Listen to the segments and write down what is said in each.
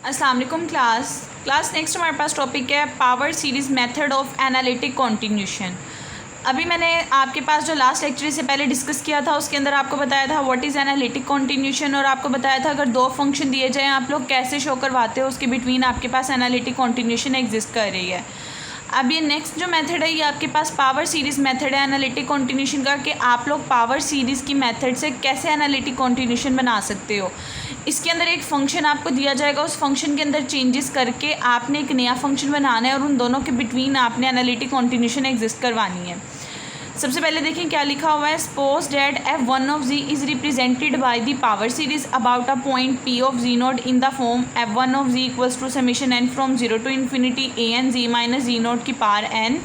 अस्सलाम वालेकुम class next हमारे पास टॉपिक है power series method of analytic continuation. अभी मैंने आपके पास जो लास्ट लेक्चर से पहले डिस्कस किया था उसके अंदर आपको बताया था व्हाट इज़ एनालिटिक कॉन्टिन्यूशन, और आपको बताया था अगर दो फंक्शन दिए जाएँ आप लोग कैसे शो करवाते हो उसके बिटवीन आपके पास एनालिटिक कॉन्टिन्यूशन एग्जिस्ट कर रही है। अब ये नेक्स्ट जो मेथड है ये आपके पास पावर सीरीज़ मेथड है एनालिटिक कॉन्टिन्यूशन का, कि आप लोग पावर सीरीज़ की मेथड से कैसे एनालिटिक कॉन्टिन्यूशन बना सकते हो। इसके अंदर एक फ़ंक्शन आपको दिया जाएगा, उस फंक्शन के अंदर चेंजेस करके आपने एक नया फंक्शन बनाना है और उन दोनों के बिटवीन आपने एनालिटिक कॉन्टिन्यूशन एग्जिस्ट करवानी है। सबसे पहले देखें क्या लिखा हुआ है। Suppose that f1 of z is represented by the power series about a point p of z nought in the form f1 of z equals to summation n from 0 to infinity a n z minus z nought की power n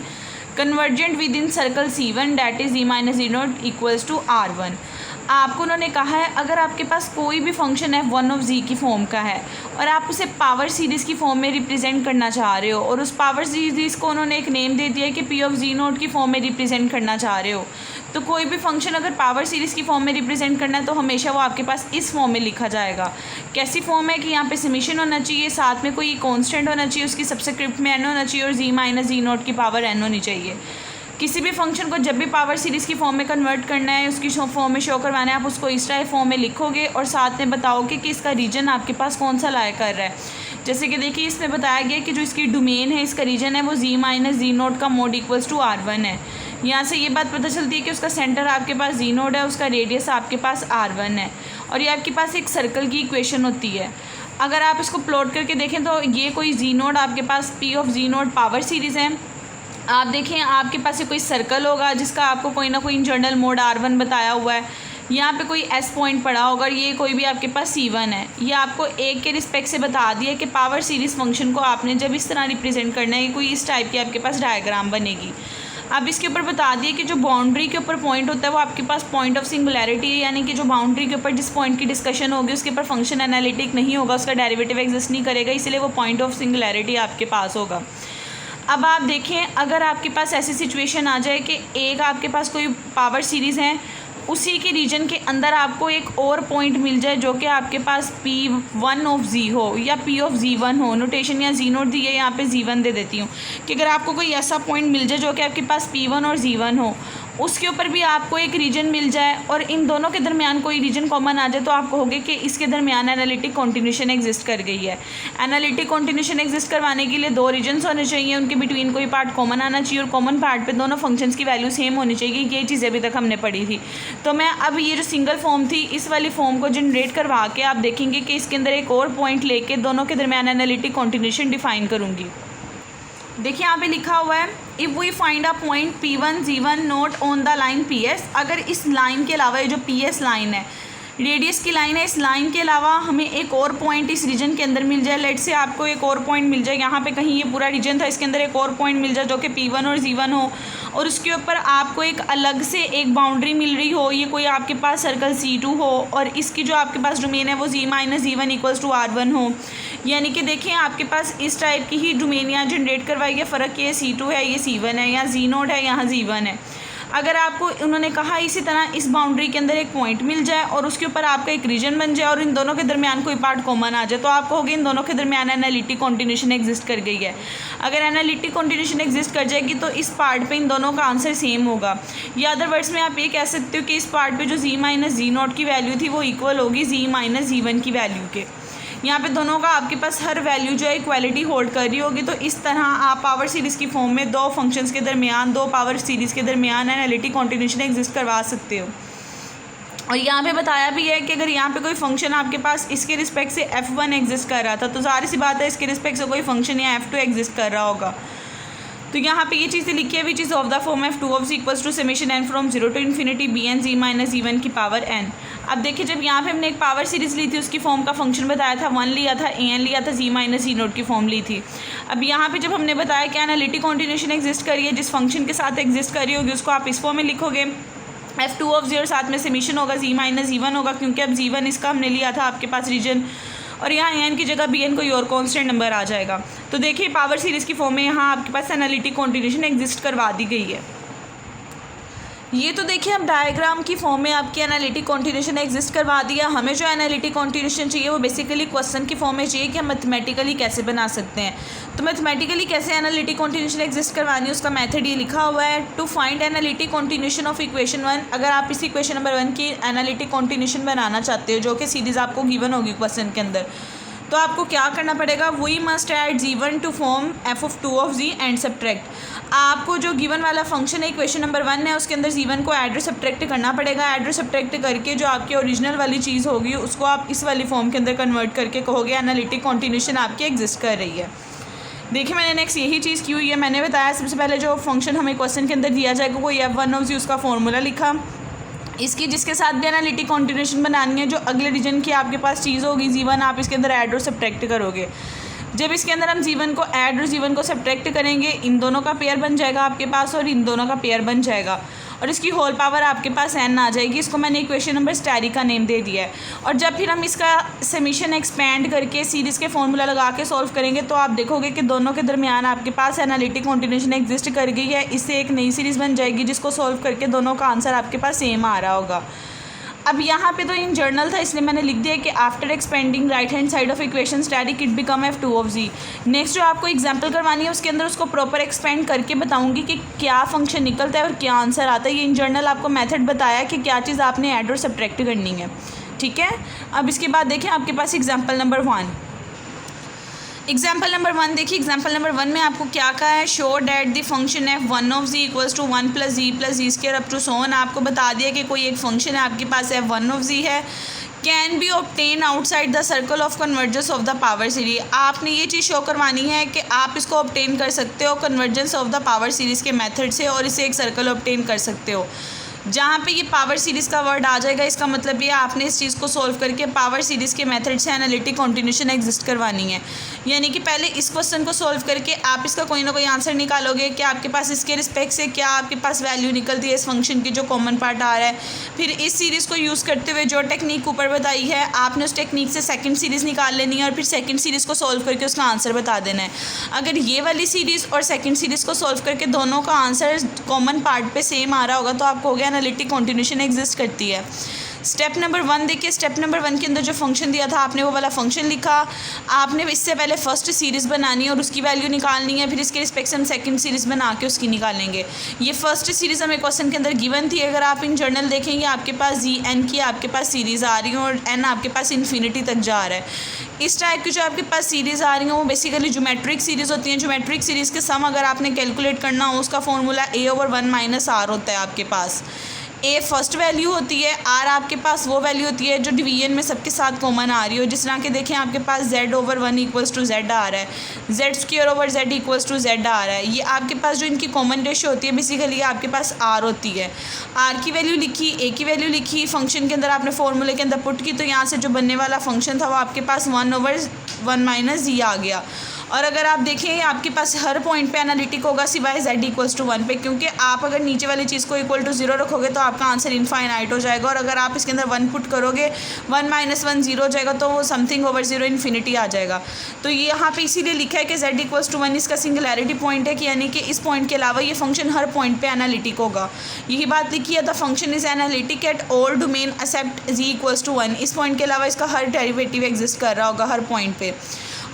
convergent within circle c1 that is z minus z nought equals to r1। आपको उन्होंने कहा है अगर आपके पास कोई भी function f1 of z की फॉर्म का है और आप उसे पावर सीरीज़ की फॉर्म में रिप्रेजेंट करना चाह रहे हो, और उस पावर सीरीज़ को उन्होंने एक नेम दे दिया है कि p ऑफ z नोट की फॉर्म में रिप्रेजेंट करना चाह रहे हो, तो कोई भी फंक्शन अगर पावर सीरीज़ की फॉर्म में रिप्रेजेंट करना है तो हमेशा वो आपके पास इस फॉर्म में लिखा जाएगा। कैसी फॉर्म है कि यहाँ पे समेशन होना चाहिए, साथ में कोई कांस्टेंट होना चाहिए, उसकी सबस्क्रिप्ट में n होना चाहिए और z माइनस z नोट की पावर n होनी चाहिए। किसी भी फंक्शन को जब भी पावर सीरीज़ की फॉर्म में कन्वर्ट करना है, उसकी फॉर्म में शो करवाना है, आप उसको इस टाइप फॉर्म में लिखोगे और साथ में बताओगे कि इसका रीजन आपके पास कौन सा लाया कर रहा है। जैसे कि देखिए इसमें बताया गया कि जो इसकी डोमेन है, इसका रीजन है वो z माइनस z नोट का मोड इक्वल्स टू r1 है। यहाँ से ये बात पता चलती है कि उसका सेंटर आपके पास z नोड है, उसका रेडियस आपके पास r1 है, और ये आपके पास एक सर्कल की इक्वेशन होती है। अगर आप इसको प्लॉट करके देखें तो ये कोई z नोड आपके पास p of z node power series है। आप देखें आपके पास ये कोई सर्कल होगा जिसका आपको कोई ना कोई इंटरनल मोड r1 बताया हुआ है, यहाँ पे कोई s पॉइंट पड़ा होगा, ये कोई भी आपके पास c1 है। ये आपको एक के रिस्पेक्ट से बता दिया कि पावर सीरीज़ फंक्शन को आपने जब इस तरह रिप्रेजेंट करना है, कोई इस टाइप की आपके पास डायग्राम बनेगी। अब इसके ऊपर बता दिए कि जो बाउंड्री के ऊपर पॉइंट होता है वो आपके पास पॉइंट ऑफ सिंगुलैरिटी है, यानी कि जो बाउंड्री के ऊपर जिस पॉइंट की डिस्कशन होगी उसके ऊपर फंक्शन एनालिटिक नहीं होगा, उसका डेरिवेटिव एग्जिस्ट नहीं करेगा, इसलिए वो पॉइंट ऑफ सिंगुलैरिटी आपके पास होगा। अब आप देखें अगर आपके पास ऐसी सिचुएशन आ जाए कि एक आपके पास कोई पावर सीरीज़ है, उसी के रीजन के अंदर आपको एक और पॉइंट मिल जाए जो कि आपके पास p1 ऑफ z हो या p ऑफ z1 हो, नोटेशन या z नोट दी है, यहाँ पे z1 दे देती हूँ, कि अगर आपको कोई ऐसा पॉइंट मिल जाए जो कि आपके पास p1 और z1 हो, उसके ऊपर भी आपको एक रीजन मिल जाए और इन दोनों के दरमियान कोई रीजन कॉमन आ जाए, तो आप कहोगे कि इसके दरमियान एनालिटिक कॉन्टिन्यूशन एग्जिस्ट कर गई है। एनालिटिक कॉन्टिन्यूशन एग्जिस्ट करवाने के लिए दो रीजन्स होने चाहिए, उनके बिटवीन कोई पार्ट कॉमन आना चाहिए और कॉमन पार्ट पे दोनों फंक्शंस की वैल्यू सेम होनी चाहिए। ये चीज़ अभी तक हमने पढ़ी थी। तो मैं अब ये जो सिंगल फॉर्म थी इस वाली फॉर्म को जनरेट करवा के आप देखेंगे कि इसके अंदर एक और पॉइंट लेके दोनों के दरमियान एनालिटिक कॉन्टिन्यूशन डिफाइन करूँगी। देखिए यहाँ पे लिखा हुआ है if we find a point p1 z1 not on the line ps, अगर इस लाइन के अलावा ये जो ps लाइन है रेडियस की लाइन है, इस लाइन के अलावा हमें एक और पॉइंट इस रीजन के अंदर मिल जाए, लेट से आपको एक और पॉइंट मिल जाए, यहाँ पे कहीं ये पूरा रीजन था, इसके अंदर एक और पॉइंट मिल जाए जो कि p1 और z1 हो, और उसके ऊपर आपको एक अलग से एक बाउंड्री मिल रही हो, ये कोई आपके पास सर्कल c2 हो और इसकी जो आपके पास डोमेन है वो z minus z1 equals to r1 हो। यानी कि देखें आपके पास इस टाइप की ही डोमेन यहाँ जनरेट करवाई है, फ़र्क ये c2 है ये c1 है, यहाँ z नोड है यहाँ z1 है। अगर आपको उन्होंने कहा इसी तरह इस बाउंड्री के अंदर एक पॉइंट मिल जाए और उसके ऊपर आपका एक रीजन बन जाए और इन दोनों के दरमियान कोई पार्ट कॉमन आ जाए, तो आप कहोगे इन दोनों के दरमियान एनालिटिक कॉन्टिन्यूशन एग्जिस्ट कर गई है। अगर एनालिटिक कॉन्टिन्यूशन एग्जिस्ट कर जाएगी तो इस पार्ट पे इन दोनों का आंसर सेम होगा, या अदर वर्ड्स में आप ये कह सकते हो कि इस पार्ट पे जो z माइनस z नोट की वैल्यू थी वो इक्वल होगी z माइनस z1 की वैल्यू के। यहाँ पे दोनों का आपके पास हर वैल्यू जो है इक्वालिटी होल्ड कर रही होगी। तो इस तरह आप पावर सीरीज़ की फॉर्म में दो फंक्शंस के दरमियान, दो पावर सीरीज़ के दरमियान एनालिटिक कॉन्टिन्यूशन एग्जिस्ट करवा सकते हो। और यहाँ पे बताया भी है कि अगर यहाँ पे कोई फंक्शन आपके पास इसके रिस्पेक्ट से f1 एग्जिस्ट कर रहा था तो ज़ाहिर सी बात है इसके रिस्पेक्ट से कोई फंक्शन या f2 एग्जिस्ट कर रहा होगा। तो यहाँ पे ये चीज़ें लिखी है which is of the form f2 of z equals to summation n from 0 to infinity bn z minus z1 की पावर n। अब देखिए जब यहाँ पे हमने एक पावर सीरीज़ ली थी उसकी फॉर्म का फंक्शन बताया था, 1 लिया था, an लिया था, z माइनस z नोट की फॉर्म ली थी। अब यहाँ पे जब हमने बताया कि एनालिटिक कॉन्टिन्यूशन एग्जिस्ट करिए, जिस फंक्शन के साथ एग्जिस्ट करी होगी उसको आप इस फॉर्म में लिखोगे, f2 ऑफ z और साथ में समेशन होगा z माइनस z1 होगा, क्योंकि अब z1 इसका हमने लिया था आपके पास रीजन, और यहाँ एन की जगह bn कोई और कांस्टेंट नंबर आ जाएगा। तो देखिए पावर सीरीज़ की फॉर्म में यहाँ आपके पास एनालिटिक कॉन्टिन्यूशन एग्जिस्ट करवा दी गई है। ये तो देखिए अब डायग्राम की फॉर्म में आपकी एनालिटिक कॉन्टिन्यूशन एग्जिस्ट करवा दिया। हमें जो एनालिटिक कॉन्टिन्यूशन चाहिए वो बेसिकली क्वेश्चन की फॉर्म में चाहिए कि हम मैथमेटिकली कैसे बना सकते हैं। तो मैथमेटिकली कैसे एनालिटिक कॉन्टिन्यूशन एग्जिस्ट करवानी है उसका मेथड ये लिखा हुआ है। To find analytic continuation of equation 1, अगर आप इस इक्वेशन नंबर 1 की एनालिटिक कॉन्टिन्यूशन बनाना चाहते हो जो कि सीरीज आपको गिवन होगी क्वेश्चन के अंदर, तो आपको क्या करना पड़ेगा, we must add g1 to form f(2) of g and subtract. आपको जो गिवन वाला फंक्शन है इक्वेशन नंबर 1 है उसके अंदर g1 को ऐड और सब्ट्रैक्ट करना पड़ेगा। ऐड और सब्ट्रैक्ट करके जो आपकी ओरिजिनल वाली चीज़ होगी उसको आप इस वाली फॉर्म के अंदर कन्वर्ट करके कहोगे एनालिटिक कॉन्टिन्यूशन आपकी एग्जिस्ट कर रही है। देखिए मैंने नेक्स्ट यही चीज़ की हुई है। मैंने बताया सबसे पहले जो फंक्शन हमें क्वेश्चन के अंदर दिया जाएगा कोई f(1) of g उसका फॉर्मूला लिखा, इसकी जिसके साथ भी एनालिटिक कॉन्टिन्यूशन बनानी है जो अगले रीजन की आपके पास चीज़ होगी g1 आप इसके अंदर ऐड और सब्ट्रैक्ट करोगे। जब इसके अंदर हम g1 को ऐड और g1 को सब्ट्रैक्ट करेंगे इन दोनों का पेयर बन जाएगा आपके पास और इन दोनों का पेयर बन जाएगा और इसकी होल पावर आपके पास n आ जाएगी। इसको मैंने इक्वेशन नंबर स्टैरी का नेम दे दिया है। और जब फिर हम इसका समीशन एक्सपेंड करके सीरीज़ के फॉर्मूला लगा के सॉल्व करेंगे तो आप देखोगे कि दोनों के दरमियान आपके पास एनालिटिक कॉन्टिन्यूशन एग्जिस्ट कर गई है। इससे एक नई सीरीज़ बन जाएगी जिसको सॉल्व करके दोनों का आंसर आपके पास सेम आ रहा होगा। अब यहाँ पे तो इन जर्नल था इसलिए मैंने लिख दिया कि after expanding right hand side of equation static it become f(2) of g। Next जो आपको एग्जांपल करवानी है उसके अंदर उसको प्रॉपर एक्सपेंड करके बताऊंगी कि क्या फंक्शन निकलता है और क्या आंसर आता है। ये इन जर्नल आपको मेथड बताया कि क्या चीज़ आपने ऐड और सब्ट्रैक्ट करनी है, ठीक है। अब इसके बाद देखें आपके पास एग्जाम्पल नंबर 1। एग्जाम्पल नंबर 1 देखिए, एग्जाम्पल नंबर 1 में आपको क्या कहा है, show that the function f(1) of g equals to 1 + g + g² up to so on. आपको बता दिया कि कोई एक फंक्शन है आपके पास f(1) of g है, can be obtain outside the circle of convergence of the power series. आपने ये चीज़ शो करवानी है कि आप इसको ऑब्टेन कर सकते हो convergence of the power series के मेथड से और इसे एक सर्कल ऑब्टेन कर सकते हो। जहाँ पे ये पावर सीरीज़ का वर्ड आ जाएगा इसका मतलब ये आपने इस चीज़ को सॉल्व करके पावर सीरीज़ के मेथड से एनालिटिक कॉन्टिन्यूशन एग्जिस्ट करवानी है। यानी कि पहले इस क्वेश्चन को सॉल्व करके आप इसका कोई ना कोई आंसर निकालोगे कि आपके पास इसके रिस्पेक्ट से क्या आपके पास वैल्यू निकलती है इस फंक्शन की जो कॉमन पार्ट आ रहा है। फिर इस सीरीज़ को यूज़ करते हुए जो टेक्निक ऊपर बताई है आपने उस टेक्निक से सेकेंड सीरीज़ निकाल लेनी है और फिर सेकेंड सीरीज़ को सॉल्व करके उसका आंसर बता देना है। अगर ये वाली सीरीज़ और सेकेंड सीरीज़ को सॉल्व करके दोनों का आंसर कॉमन पार्ट पर सेम आ रहा होगा तो आपको हो गया एनालिटिक कॉन्टिन्यूशन एग्जिस्ट करती है। स्टेप नंबर 1 देखिए, स्टेप नंबर 1 के अंदर जो फंक्शन दिया था आपने वो वाला फंक्शन लिखा। आपने इससे पहले फर्स्ट सीरीज़ बनानी है और उसकी वैल्यू निकालनी है, फिर इसके रिस्पेक्ट से हम सेकंड सीरीज़ बना के उसकी निकालेंगे। ये फर्स्ट सीरीज़ हमें क्वेश्चन के अंदर गिवन थी। अगर आप इन जर्नल देखेंगे आपके पास जी एन की आपके पास सीरीज़ आ रही है और एन आपके पास इन्फिनिटी तक जा रहा है। इस टाइप की जो आपके पास सीरीज़ आ रही हैं वो बेसिकली ज्योमेट्रिक सीरीज़ होती हैं। ज्योमेट्रिक सीरीज़ के सम अगर आपने कैलकुलेट करना हो उसका फॉर्मूला a/1 - r होता है आपके पास। ए फर्स्ट वैल्यू होती है, आर आपके पास वो वैल्यू होती है जो डिवीजन में सबके साथ कॉमन आ रही हो। जिस तरह के देखें आपके पास z/1 = z आ रहा है, z²/z = z आ रहा है। ये आपके पास जो इनकी कॉमन रेशियो होती है बेसिकली आपके पास आर होती है। आर की वैल्यू लिखी, ए की वैल्यू लिखी, फंक्शन के अंदर आपने फॉर्मूले के अंदर पुट की तो यहाँ से जो बनने वाला फंक्शन था वो आपके पास 1/1 - z आ गया। और अगर आप देखें आपके पास हर पॉइंट पे एनालिटिक होगा सिवाय z = 1 पे, क्योंकि आप अगर नीचे वाली चीज़ को = 0 रखोगे तो आपका आंसर इनफाइनाइट हो जाएगा और अगर आप इसके अंदर 1 पुट करोगे 1 - 1 0 हो जाएगा तो वो समथिंग ओवर 0 इन्फिनिटी आ जाएगा। तो ये यहाँ पे इसीलिए लिखा है कि z = 1 इसका सिंगुलैरिटी पॉइंट है कि यानी कि इस पॉइंट के अलावा ये फंक्शन हर पॉइंट पे एनालिटिक होगा। यही बात लिखी है, the function is analytic at all domain except z = 1। इस पॉइंट के अलावा इसका हर डेरिवेटिव एग्जिस्ट कर रहा होगा हर पॉइंट पे।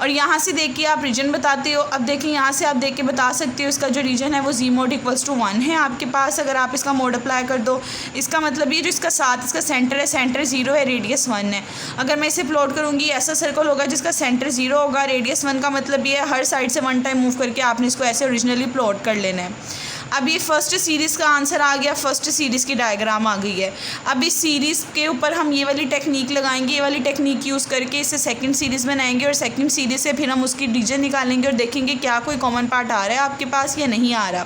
और यहाँ से देखिए आप रीजन बताते हो। अब देखिए यहाँ से आप देख के बता सकते हो इसका जो रीजन है वो z mod = 1 है आपके पास। अगर आप इसका मोड अप्लाई कर दो इसका मतलब ये जो इसका साथ इसका सेंटर है, सेंटर 0 है, रेडियस 1 है। अगर मैं इसे प्लॉट करूँगी ऐसा सर्कल होगा जिसका सेंटर 0 होगा, रेडियस 1 का मतलब ये है हर साइड से 1 टाइम मूव करके आपने इसको ऐसे ओरिजिनली प्लॉट कर लेना है। अब ये फर्स्ट सीरीज़ का आंसर आ गया, फर्स्ट सीरीज़ की डायग्राम आ गई है। अब इस सीरीज़ के ऊपर हम ये वाली टेक्निक लगाएंगे, ये वाली टेक्निक यूज़ करके इससे सेकंड सीरीज़ बनाएंगे और सेकंड सीरीज़ से फिर हम उसकी रीजन निकालेंगे और देखेंगे क्या कोई कॉमन पार्ट आ रहा है आपके पास या नहीं आ रहा।